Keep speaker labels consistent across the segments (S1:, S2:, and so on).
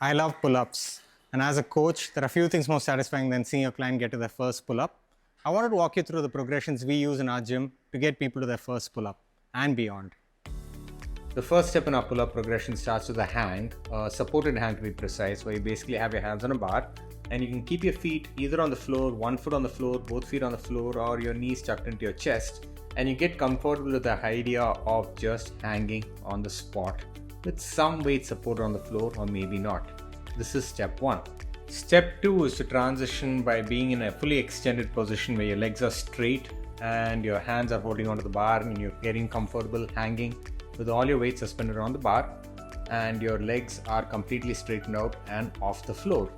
S1: I love pull-ups. And as a coach, there are few things more satisfying than seeing your client get to their first pull-up. I wanted to walk you through the progressions we use in our gym to get people to their first pull-up and beyond. The first step in our pull-up progression starts with a hang, a supported hang to be precise, where you basically have your hands on a bar and you can keep your feet either on the floor, one foot on the floor, both feet on the floor, or your knees tucked into your chest, and you get comfortable with the idea of just hanging on the spot with some weight support on the floor or maybe not. This is step 1. Step 2 is to transition by being in a fully extended position where your legs are straight and your hands are holding onto the bar and you're getting comfortable hanging with all your weight suspended on the bar and your legs are completely straightened out and off the floor.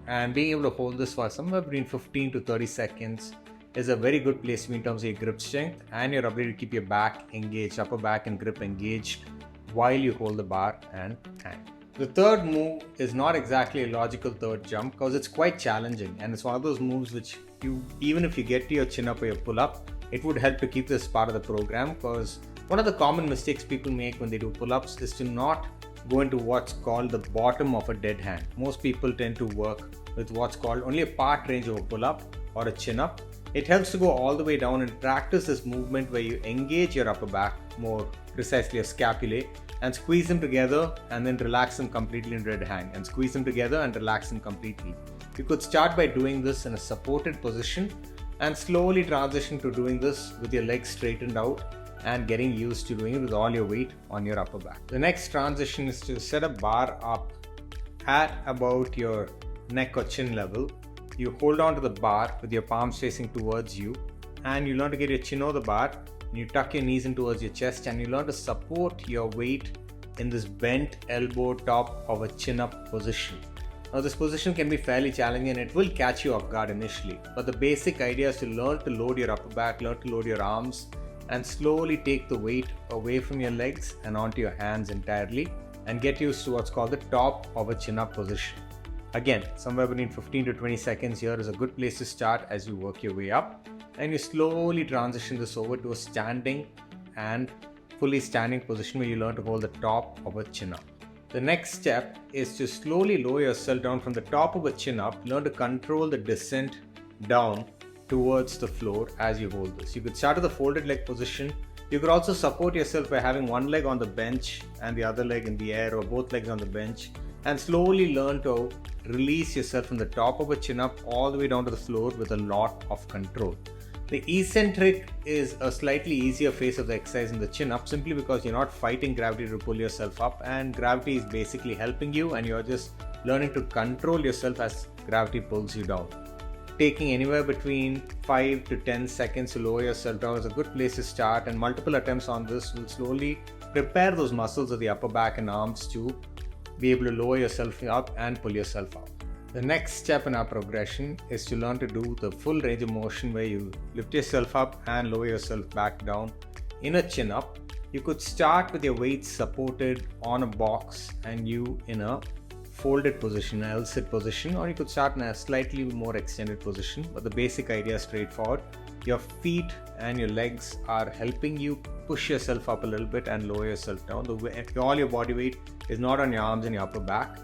S1: And being able to hold this for somewhere between 15 to 30 seconds is a very good place to be in terms of your grip strength and your ability to keep your back engaged, upper back and grip engaged while you hold the bar and hang. The third move is not exactly a logical third jump because it's quite challenging, and it's one of those moves which even if you get to your chin up or your pull up, it would help to keep this part of the program, because one of the common mistakes people make when they do pull-ups is to not go into what's called the bottom of a dead hang. Most people tend to work with what's called only a part range of a pull-up or a chin-up. It helps to go all the way down and practice this movement where you engage your upper back, more precisely your scapulae, and squeeze them together and then relax them completely in dead hang, and squeeze them together and relax them completely. You could start by doing this in a supported position and slowly transition to doing this with your legs straightened out and getting used to doing it with all your weight on your upper back. The next transition is to set a bar up at about your neck or chin level. You hold on to the bar with your palms facing towards you, and you learn to get your chin over the bar, and you tuck your knees in towards your chest, and you learn to support your weight in this bent elbow top of a chin up position. Now this position can be fairly challenging and it will catch you off guard initially, but the basic idea is to learn to load your upper back, learn to load your arms, and slowly take the weight away from your legs and onto your hands entirely, and get used to what's called the top of a chin up position. Again, somewhere between 15 to 20 seconds here is a good place to start as you work your way up, and you slowly transition this over to a standing and fully standing position where you learn to hold the top of a chin up. The next step is to slowly lower yourself down from the top of a chin up, learn to control the descent down towards the floor as you hold this. You could start with a folded leg position. You could also support yourself by having one leg on the bench and the other leg in the air, or both legs on the bench, and slowly learn to release yourself from the top of a chin up all the way down to the floor with a lot of control. The eccentric is a slightly easier phase of the exercise in the chin up, simply because you're not fighting gravity to pull yourself up, and gravity is basically helping you and you're just learning to control yourself as gravity pulls you down. Taking anywhere between 5 to 10 seconds to lower yourself down is a good place to start, and multiple attempts on this will slowly prepare those muscles of the upper back and arms to be able to lower yourself up and pull yourself up. The next step in our progression is to learn to do the full range of motion where you lift yourself up and lower yourself back down in a chin up. You could start with your weights supported on a box and you in a folded position, an L-sit position, or you could start in a slightly more extended position, but the basic idea is straightforward. Your feet and your legs are helping you push yourself up a little bit and lower yourself down. All your body weight is not on your arms and your upper back,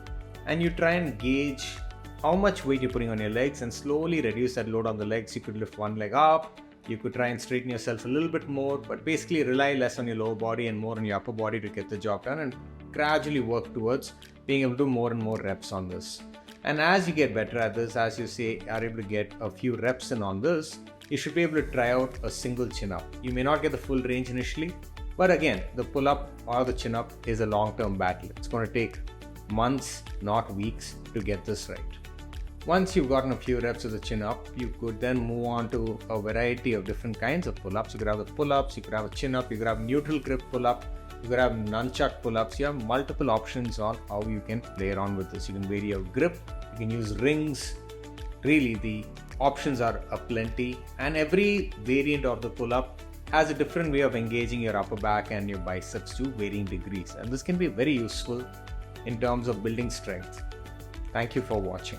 S1: and you try and gauge how much weight you're putting on your legs and slowly reduce that load on the legs. You could lift one leg up, you could try and straighten yourself a little bit more, but basically rely less on your lower body and more on your upper body to get the job done, and gradually work towards being able to do more and more reps on this. And as you get better at this, as you say, are able to get a few reps in on this, you should be able to try out a single chin up. You may not get the full range initially, but again, the pull up or the chin up is a long-term battle. It's going to take months, not weeks, to get this right. Once you've gotten a few reps of the chin up, you could then move on to a variety of different kinds of pull-ups. You could have the pull-ups, you could have a chin up, you could have neutral grip pull-up, you could have nunchuck pull-ups. You have multiple options on how you can play around with this. You can vary your grip, you can use rings. Really, the options are aplenty, and every variant of the pull-up has a different way of engaging your upper back and your biceps to varying degrees. And this can be very useful in terms of building strength. Thank you for watching.